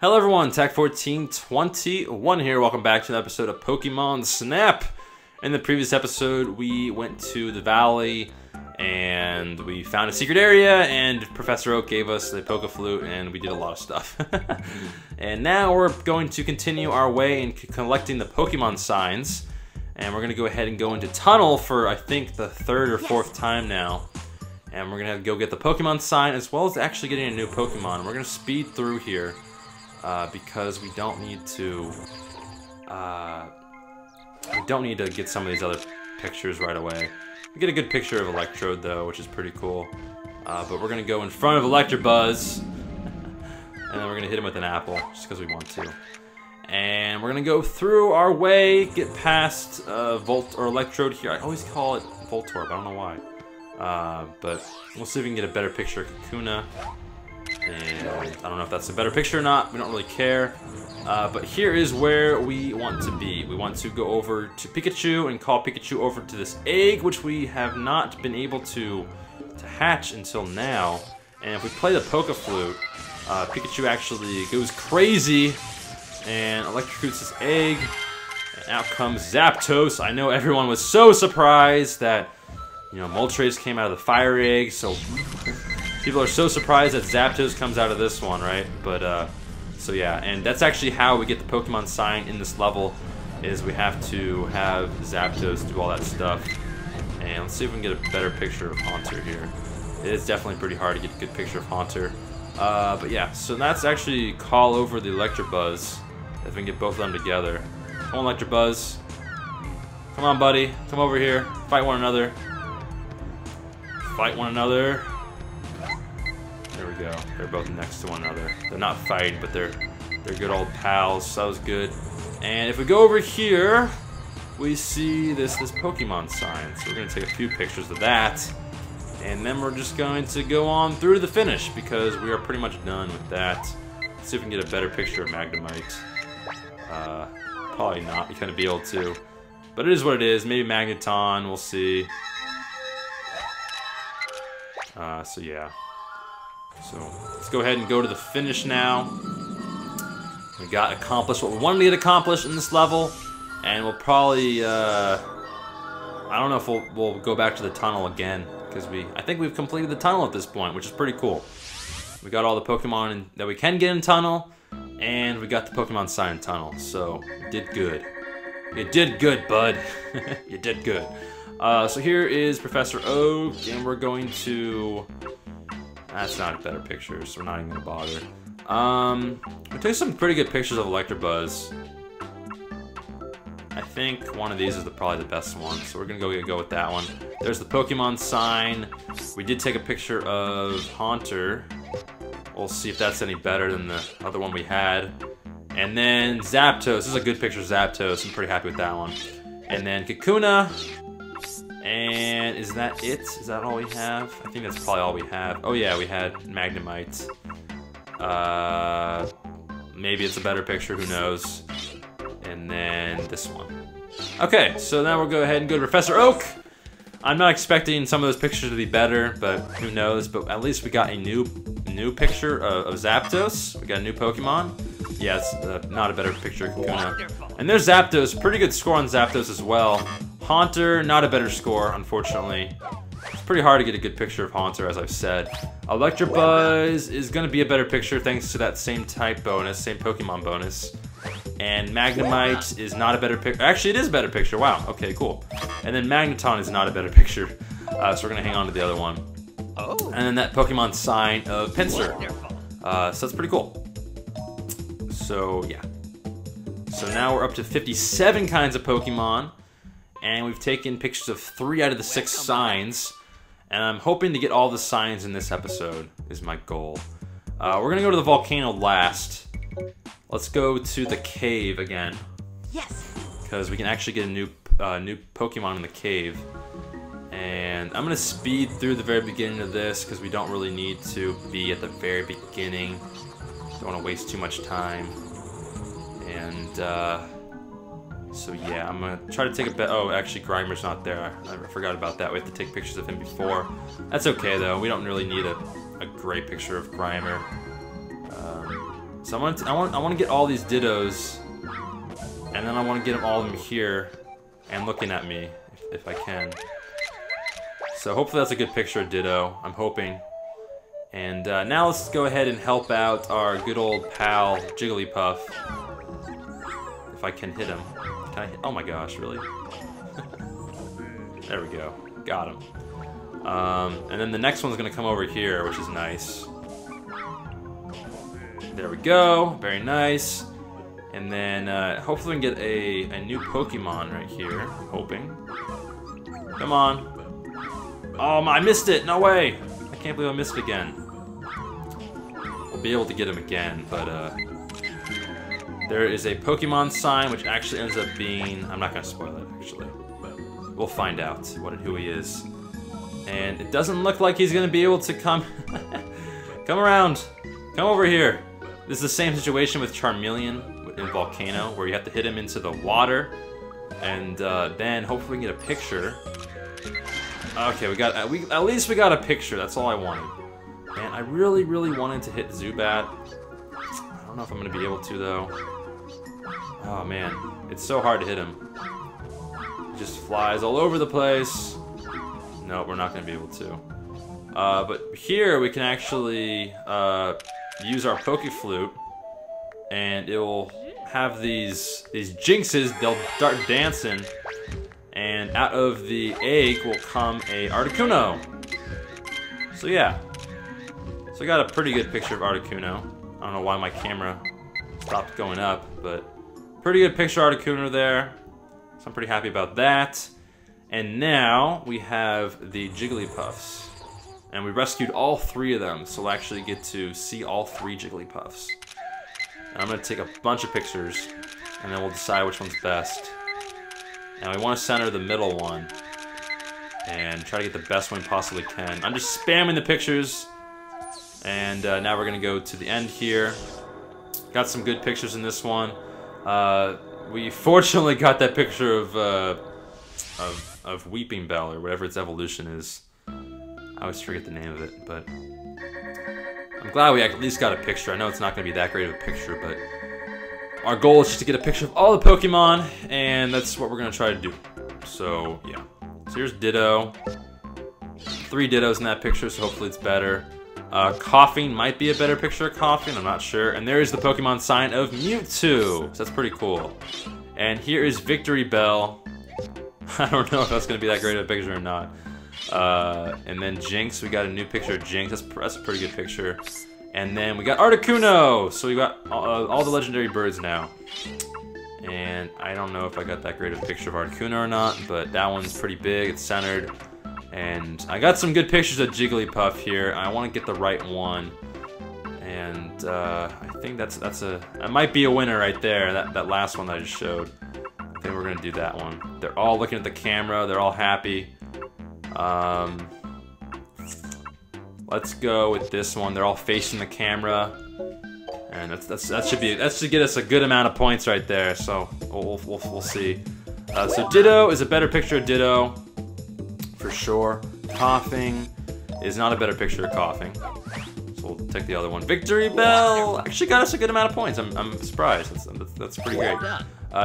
Hello everyone, Tech1421 here. Welcome back to an episode of Pokemon Snap. In the previous episode, we went to the valley and we found a secret area, and Professor Oak gave us the Poke Flute, and we did a lot of stuff. And now we're going to continue our way in collecting the Pokemon signs, and we're going to go ahead and go into Tunnel for, I think, the third or fourth time now. And we're going to have to go get the Pokemon sign, as well as actually getting a new Pokemon. We're going to speed through here, because we don't need to get some of these other pictures right away. We get a good picture of Electrode though, which is pretty cool. But we're gonna go in front of Electabuzz, and then we're gonna hit him with an apple, just because we want to. And we're gonna go through our way, get past Volt or Electrode here. I always call it Voltorb, I don't know why. But we'll see if we can get a better picture of Kakuna. And I don't know if that's a better picture or not. We don't really care. But here is where we want to be. We want to go over to Pikachu and call Pikachu over to this egg, which we have not been able to hatch until now. And if we play the Poke Flute, Pikachu actually goes crazy and electrocutes this egg. And out comes Zapdos. I know everyone was so surprised that, you know, Moltres came out of the fire egg, so people are so surprised that Zapdos comes out of this one, right? But, so yeah, and that's actually how we get the Pokemon sign in this level, is we have to have Zapdos do all that stuff. And let's see if we can get a better picture of Haunter here. It is definitely pretty hard to get a good picture of Haunter. But yeah, so that's actually call over the Electabuzz, if we can get both of them together. Come on, Electabuzz. Come on, buddy. Come over here. Fight one another. Fight one another. There we go. They're both next to one another. They're not fighting, but they're good old pals. So that was good. And if we go over here, we see this Pokemon sign. So we're gonna take a few pictures of that, and then we're just going to go on through to the finish, because we are pretty much done with that. Let's see if we can get a better picture of Magnemite. Probably not gonna be able to, but it is what it is. Maybe Magneton. We'll see. So yeah. So let's go ahead and go to the finish now. We got accomplished what we wanted to get accomplished in this level, and we'll probably I don't know if we'll go back to the tunnel again, because I think we've completed the tunnel at this point, which is pretty cool. We got all the Pokemon that we can get in tunnel, and we got the Pokemon sign in tunnel, so you did good. You did good, bud. You did good. So here is Professor Oak, and we're going to... That's not a better picture, so we're not even gonna bother. We took some pretty good pictures of Electabuzz. I think one of these is probably the best one, so we're gonna go with that one. There's the Pokemon sign. We did take a picture of Haunter. We'll see if that's any better than the other one we had. And then Zapdos. This is a good picture of Zapdos. I'm pretty happy with that one. And then Kakuna. And is that it? Is that all we have? I think that's probably all we have. Oh yeah, we had Magnemite. Maybe it's a better picture, who knows. And then this one. Okay, so now we'll go ahead and go to Professor Oak. I'm not expecting some of those pictures to be better, but who knows. But at least we got a new picture of Zapdos. We got a new Pokemon. Yeah, it's not a better picture of Kakuna. And there's Zapdos. Pretty good score on Zapdos as well. Haunter, not a better score, unfortunately. It's pretty hard to get a good picture of Haunter, as I've said. Electabuzz is going to be a better picture thanks to that same type bonus, same Pokemon bonus. And Magnemite is not a better picture. Actually, it is a better picture. Wow. Okay, cool. And then Magneton is not a better picture. So we're going to hang on to the other one. And then that Pokemon sign of Pinsir. So that's pretty cool. So, yeah. So now we're up to 57 kinds of Pokemon. And we've taken pictures of 3 out of the 6 signs. And I'm hoping to get all the signs in this episode, is my goal. We're going to go to the volcano last. Let's go to the cave again. Yes. Because we can actually get a new Pokemon in the cave. And I'm going to speed through the very beginning of this, because we don't really need to be at the very beginning. Don't want to waste too much time. And, so yeah, I'm gonna try to take a bet. Oh, actually, Grimer's not there. I forgot about that. We have to take pictures of him before. That's okay though. We don't really need a great picture of Grimer. So I want to get all these Dittos, and then I want to get them all of them here and looking at me if I can. So hopefully that's a good picture of Ditto. I'm hoping. And now let's go ahead and help out our good old pal Jigglypuff. If I can hit him. Can I hit? Oh my gosh, really? There we go. Got him. And then the next one's gonna come over here, which is nice. There we go. Very nice. And then hopefully we can get a new Pokemon right here. I'm hoping. Come on. Oh, I missed it. No way. I can't believe I missed it again. We'll be able to get him again, but there is a Pokemon sign which actually ends up being... I'm not going to spoil it, actually. We'll find out who he is. And it doesn't look like he's going to be able to come... Come around. Come over here. This is the same situation with Charmeleon in Volcano, where you have to hit him into the water. And then hopefully we can get a picture. Okay, at least we got a picture. That's all I wanted. Man, I really wanted to hit Zubat. I don't know if I'm gonna be able to though. Oh man, it's so hard to hit him. He just flies all over the place. No, we're not gonna be able to. But here we can actually use our Pokeflute, and it will have these Jinxes. They'll start dancing. And out of the egg will come a Articuno. So yeah. So I got a pretty good picture of Articuno. I don't know why my camera stopped going up, but pretty good picture of Articuno there. So I'm pretty happy about that. And now we have the Jigglypuffs. And we rescued all 3 of them, so we'll actually get to see all 3 Jigglypuffs. And I'm gonna take a bunch of pictures, and then we'll decide which one's best. Now we want to center the middle one and try to get the best one we possibly can. I'm just spamming the pictures, and now we're gonna go to the end here. Got some good pictures in this one. We fortunately got that picture of Weeping Bell, or whatever its evolution is. I always forget the name of it, but I'm glad we at least got a picture. I know it's not gonna be that great of a picture, but our goal is just to get a picture of all the Pokemon, and that's what we're gonna try to do. So yeah. So here's Ditto. 3 Dittos in that picture, so hopefully it's better. Coughing might be a better picture of Coughing, I'm not sure. And there's the Pokemon sign of Mewtwo. So that's pretty cool. And here is Victory Bell. I don't know if that's gonna be that great of a picture or not. And then Jinx, we got a new picture of Jinx. That's a pretty good picture. And then we got Articuno! So we got all the legendary birds now. And I don't know if I got that great of a picture of Articuno or not, but that one's pretty big, it's centered. And I got some good pictures of Jigglypuff here. I want to get the right one. And I think that might be a winner right there, that last one that I just showed. I think we're gonna do that one. They're all looking at the camera, they're all happy. Let's go with this one. They're all facing the camera, and that should get us a good amount of points right there. So we'll see. So Ditto is a better picture of Ditto, for sure. Coughing is not a better picture of Coughing. So we'll take the other one. Victory Bell actually got us a good amount of points. I'm surprised. That's pretty great.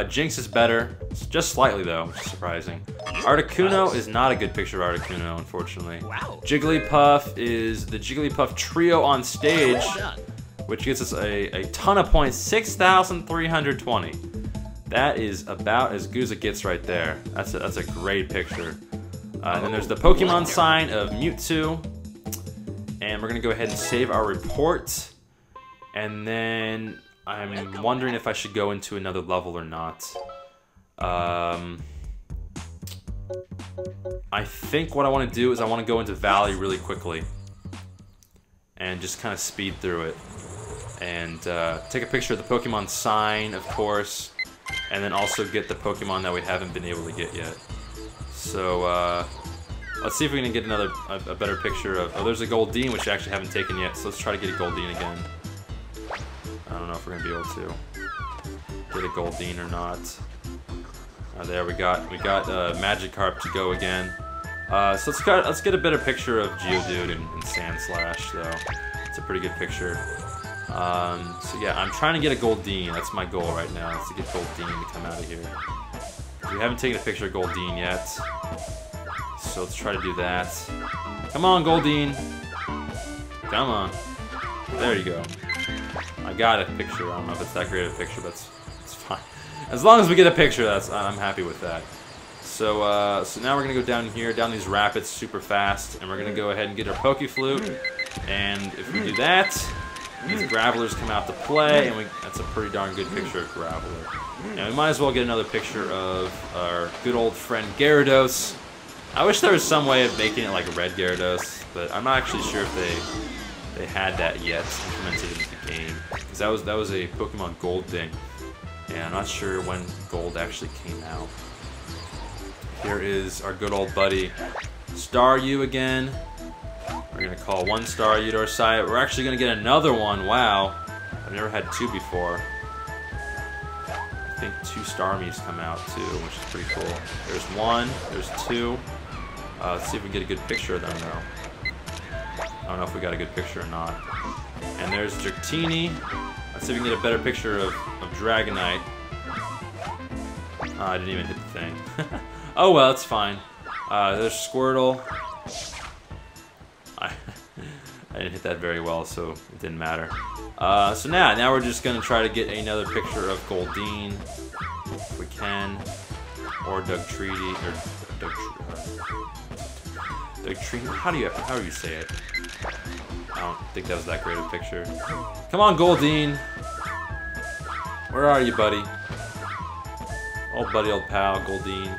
Jinx is better, just slightly though, which is surprising. Articuno is not a good picture of Articuno, unfortunately. Jigglypuff is the Jigglypuff trio on stage, which gets us a ton of points, 6,320. That is about as good as it gets right there. That's a great picture. And then there's the Pokemon sign of Mewtwo. And we're gonna go ahead and save our report. And then I'm wondering if I should go into another level or not. I think what I want to do is I want to go into Valley really quickly. And just kind of speed through it. And take a picture of the Pokemon sign, of course. And then also get the Pokemon that we haven't been able to get yet. So, let's see if we can get a better picture of... Oh, there's a Goldeen, which I actually haven't taken yet. So let's try to get a Goldeen again. I don't know if we're gonna be able to get a Goldeen or not. There we got Magikarp to go again. So let's get a better picture of Geodude and Sandslash though. It's a pretty good picture. So yeah, I'm trying to get a Goldeen. That's my goal right now, is to get Goldeen to come out of here. We haven't taken a picture of Goldeen yet, so let's try to do that. Come on, Goldeen. Come on. There you go. I got a picture. I don't know if it's that great of a picture, but it's fine. As long as we get a picture, I'm happy with that. So so now we're gonna go down here, down these rapids super fast, and we're gonna go ahead and get our Pokeflute. And if we do that, these Gravelers come out to play, and that's a pretty darn good picture of Graveler. And we might as well get another picture of our good old friend Gyarados. I wish there was some way of making it like a red Gyarados, but I'm not actually sure if they had that yet implemented into the game, because that was a Pokemon Gold thing, and I'm not sure when Gold actually came out. Here is our good old buddy Staryu again. We're gonna call one Staryu to our side. We're actually gonna get another one. Wow, I've never had two before. I think two Starmies come out too, which is pretty cool. There's one, there's two. Let's see if we can get a good picture of them though. I don't know if we got a good picture or not. And there's Dratini. Let's see if we can get a better picture of Dragonite. I didn't even hit the thing. Oh well, it's fine. There's Squirtle. I didn't hit that very well, so it didn't matter. So now we're just gonna try to get another picture of Goldeen, if we can, or Dugtrini, or Dugtrini. How do you say it? I don't think that was that great a picture. Come on, Goldeen. Where are you, buddy? Old buddy, old pal, Goldeen.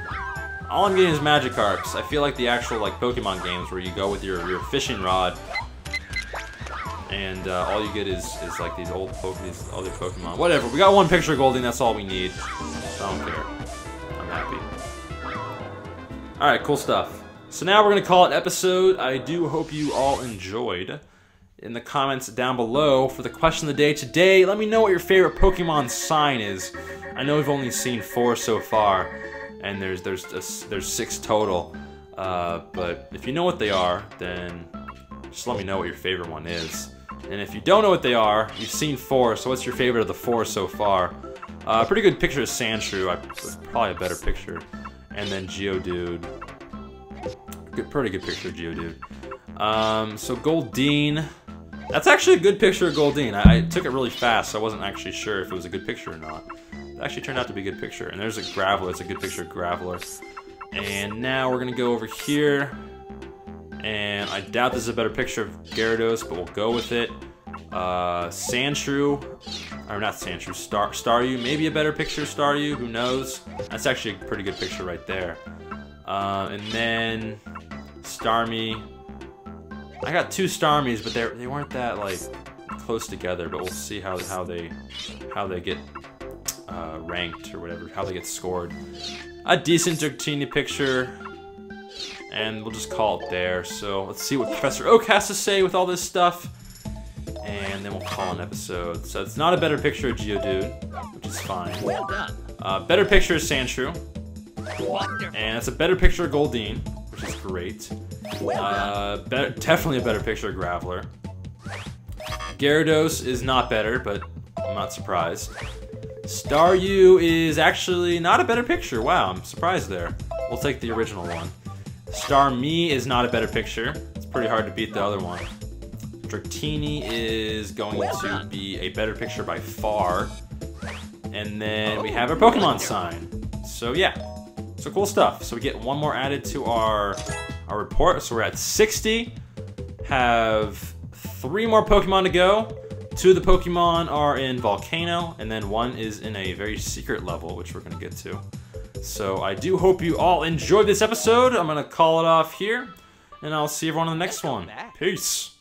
All I'm getting is Magikarps. I feel like the actual Pokemon games where you go with your fishing rod, and all you get is like these other Pokemon. Whatever. We got one picture of Goldeen. That's all we need. I don't care. I'm happy. All right, cool stuff. So now we're gonna call it an episode. I do hope you all enjoyed. In the comments down below for the question of the day today, let me know what your favorite Pokemon sign is. I know we've only seen 4 so far, and there's 6 total. But if you know what they are, then just let me know what your favorite one is. And if you don't know what they are, you've seen 4, so what's your favorite of the 4 so far? Pretty good picture of Sandshrew. Probably a better picture. And then Geodude. Pretty good picture of Geodude. So Goldeen. That's actually a good picture of Goldeen. I took it really fast, so I wasn't actually sure if it was a good picture or not. It actually turned out to be a good picture. And there's a Graveler. It's a good picture of Graveler. And now we're going to go over here. And I doubt this is a better picture of Gyarados, but we'll go with it. Sandshrew. Or not Sandshrew. Staryu. Maybe a better picture of Staryu. Who knows? That's actually a pretty good picture right there. And then Starmie. I got 2 Starmies, but they weren't that close together. But we'll see how they get ranked or whatever, how they get scored. A decent Dratini picture, and we'll just call it there. So let's see what Professor Oak has to say with all this stuff, and then we'll call an episode. So it's not a better picture of Geodude, which is fine. Well done. Better picture of Sandshrew, Wonderful. and it's a better picture of Goldeen, which is great. Definitely a better picture of Graveler. Gyarados is not better, but I'm not surprised. Staryu is actually not a better picture. Wow, I'm surprised there. We'll take the original one. Starmie is not a better picture. It's pretty hard to beat the other one. Dratini is going to be a better picture by far. And then we have our Pokemon sign. So yeah, so cool stuff. So we get one more added to our report. So we're at 60. Have 3 more Pokemon to go. 2 of the Pokemon are in Volcano, and then 1 is in a very secret level, which we're going to get to. So I do hope you all enjoyed this episode. I'm going to call it off here, and I'll see everyone on the next one. Peace!